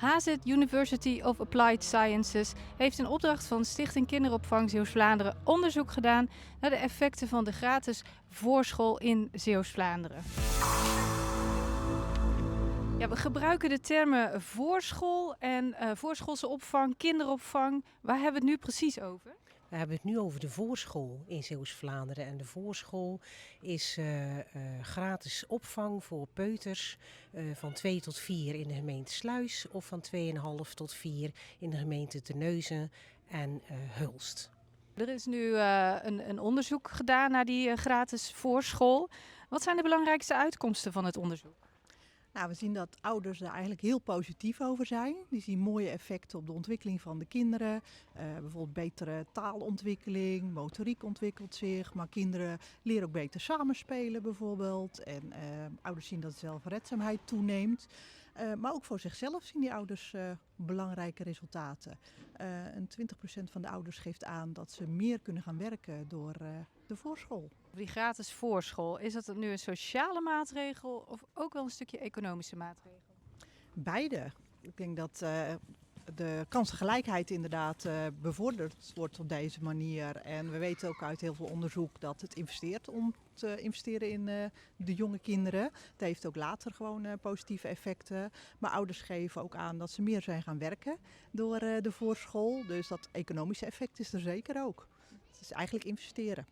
HZ University of Applied Sciences heeft in opdracht van Stichting Kinderopvang Zeeuws-Vlaanderen onderzoek gedaan naar de effecten van de gratis voorschool in Zeeuws-Vlaanderen. Ja, we gebruiken de termen voorschool en voorschoolse opvang, kinderopvang. Waar hebben we het nu precies over? We hebben het nu over de voorschool in Zeeuws-Vlaanderen. En de voorschool is gratis opvang voor peuters van 2 tot 4 in de gemeente Sluis of van 2,5 tot 4 in de gemeente Terneuzen en Hulst. Er is nu een onderzoek gedaan naar die gratis voorschool. Wat zijn de belangrijkste uitkomsten van het onderzoek? Nou, we zien dat ouders er eigenlijk heel positief over zijn. Die zien mooie effecten op de ontwikkeling van de kinderen. Bijvoorbeeld betere taalontwikkeling, motoriek ontwikkelt zich. Maar kinderen leren ook beter samenspelen bijvoorbeeld. En ouders zien dat zelfredzaamheid toeneemt. Maar ook voor zichzelf zien die ouders belangrijke resultaten. En 20% van de ouders geeft aan dat ze meer kunnen gaan werken door de voorschool. Die gratis voorschool, is dat nu een sociale maatregel of ook wel een stukje economische maatregel? Beide. Ik denk dat de kansengelijkheid inderdaad bevorderd wordt op deze manier. En we weten ook uit heel veel onderzoek dat het investeert om te investeren in de jonge kinderen. Het heeft ook later gewoon positieve effecten. Maar ouders geven ook aan dat ze meer zijn gaan werken door de voorschool. Dus dat economische effect is er zeker ook. Het is eigenlijk investeren.